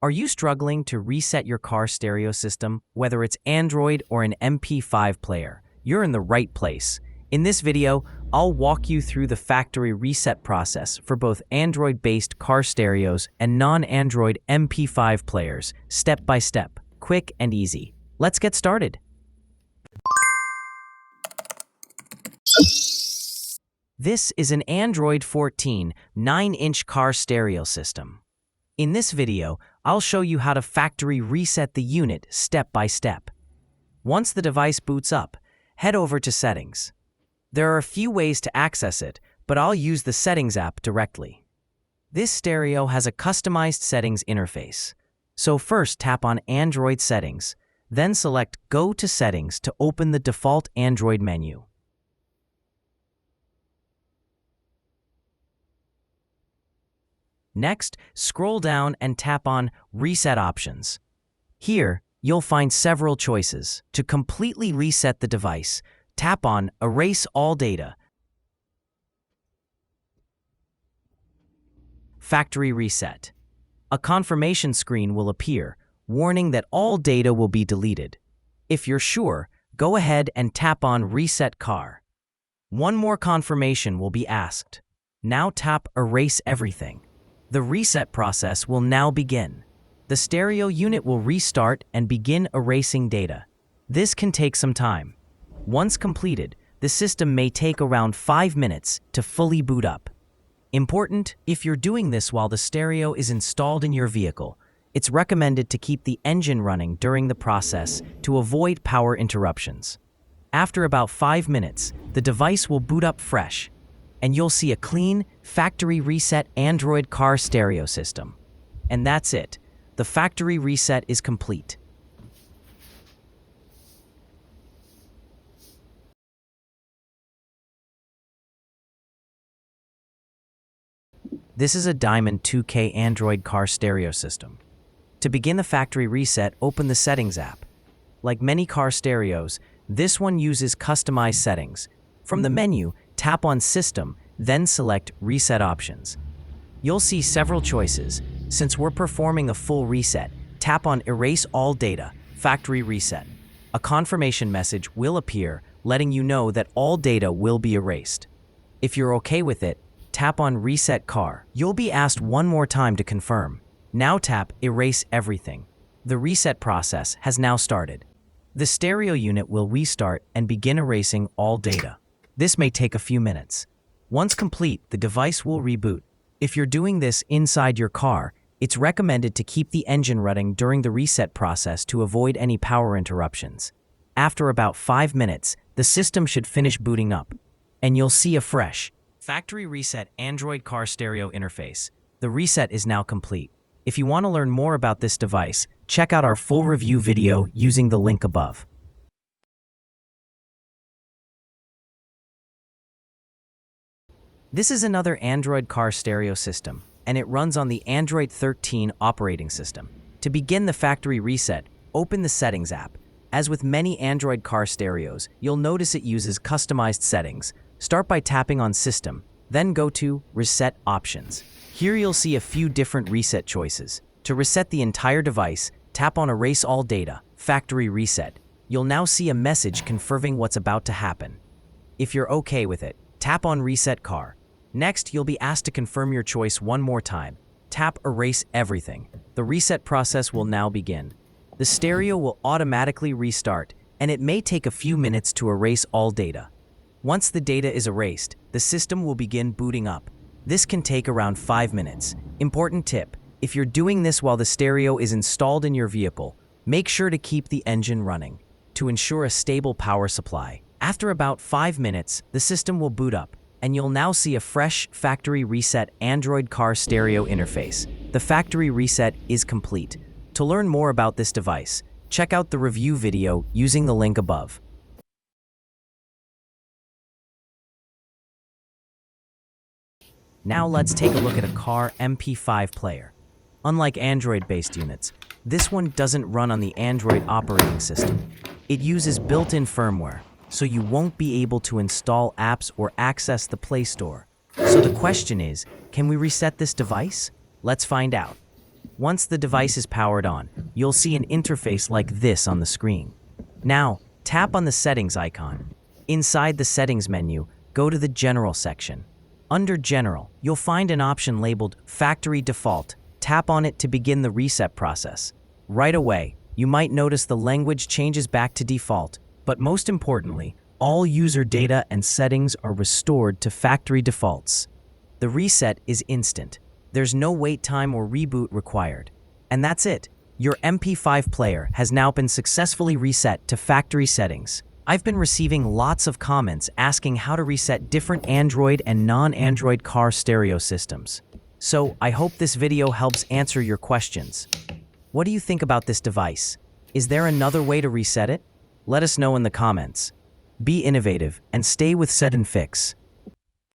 Are you struggling to reset your car stereo system, whether it's Android or an MP5 player? You're in the right place. In this video, I'll walk you through the factory reset process for both Android-based car stereos and non-Android MP5 players, step by step, quick and easy. Let's get started. This is an Android 14 9-inch car stereo system. In this video, I'll show you how to factory reset the unit step by step. Once the device boots up, head over to Settings. There are a few ways to access it, but I'll use the Settings app directly. This stereo has a customized settings interface. So first tap on Android Settings, then select Go to Settings to open the default Android menu. Next, scroll down and tap on Reset Options. Here, you'll find several choices. To completely reset the device, tap on Erase All Data. Factory Reset. A confirmation screen will appear, warning that all data will be deleted. If you're sure, go ahead and tap on Reset Car. One more confirmation will be asked. Now tap Erase Everything. The reset process will now begin. The stereo unit will restart and begin erasing data. This can take some time. Once completed, the system may take around 5 minutes to fully boot up. Important, if you're doing this while the stereo is installed in your vehicle, it's recommended to keep the engine running during the process to avoid power interruptions. After about 5 minutes, the device will boot up fresh, and you'll see a clean, factory reset Android car stereo system. And that's it. The factory reset is complete. This is a Diamond 2K Android car stereo system. To begin the factory reset, open the Settings app. Like many car stereos, this one uses customized settings. From the menu, tap on System, then select Reset Options. You'll see several choices. Since we're performing a full reset, tap on Erase All Data, Factory Reset. A confirmation message will appear, letting you know that all data will be erased. If you're okay with it, tap on Reset Car. You'll be asked one more time to confirm. Now tap Erase Everything. The reset process has now started. The stereo unit will restart and begin erasing all data. This may take a few minutes. Once complete, the device will reboot. If you're doing this inside your car, it's recommended to keep the engine running during the reset process to avoid any power interruptions. After about 5 minutes, the system should finish booting up, and you'll see a fresh, factory reset Android car stereo interface. The reset is now complete. If you want to learn more about this device, check out our full review video using the link above. This is another Android car stereo system, and it runs on the Android 13 operating system. To begin the factory reset, open the Settings app. As with many Android car stereos, you'll notice it uses customized settings. Start by tapping on System, then go to Reset Options. Here you'll see a few different reset choices. To reset the entire device, tap on Erase All Data, Factory Reset. You'll now see a message confirming what's about to happen. If you're okay with it, tap on Reset Car. Next, you'll be asked to confirm your choice one more time. Tap Erase Everything. The reset process will now begin. The stereo will automatically restart, and it may take a few minutes to erase all data. Once the data is erased, the system will begin booting up. This can take around 5 minutes. Important tip, if you're doing this while the stereo is installed in your vehicle, make sure to keep the engine running to ensure a stable power supply. After about 5 minutes, the system will boot up, and you'll now see a fresh, factory reset Android car stereo interface. The factory reset is complete. To learn more about this device, check out the review video using the link above. Now let's take a look at a car MP5 player. Unlike Android-based units, this one doesn't run on the Android operating system. It uses built-in firmware, so you won't be able to install apps or access the Play Store. So the question is, can we reset this device? Let's find out. Once the device is powered on, you'll see an interface like this on the screen. Now, tap on the settings icon. Inside the settings menu, go to the General section. Under General, you'll find an option labeled Factory Default. Tap on it to begin the reset process. Right away, you might notice the language changes back to default, but most importantly, all user data and settings are restored to factory defaults. The reset is instant. There's no wait time or reboot required. And that's it. Your MP5 player has now been successfully reset to factory settings. I've been receiving lots of comments asking how to reset different Android and non-Android car stereo systems. So I hope this video helps answer your questions. What do you think about this device? Is there another way to reset it? Let us know in the comments. Be innovative and stay with SetNFix.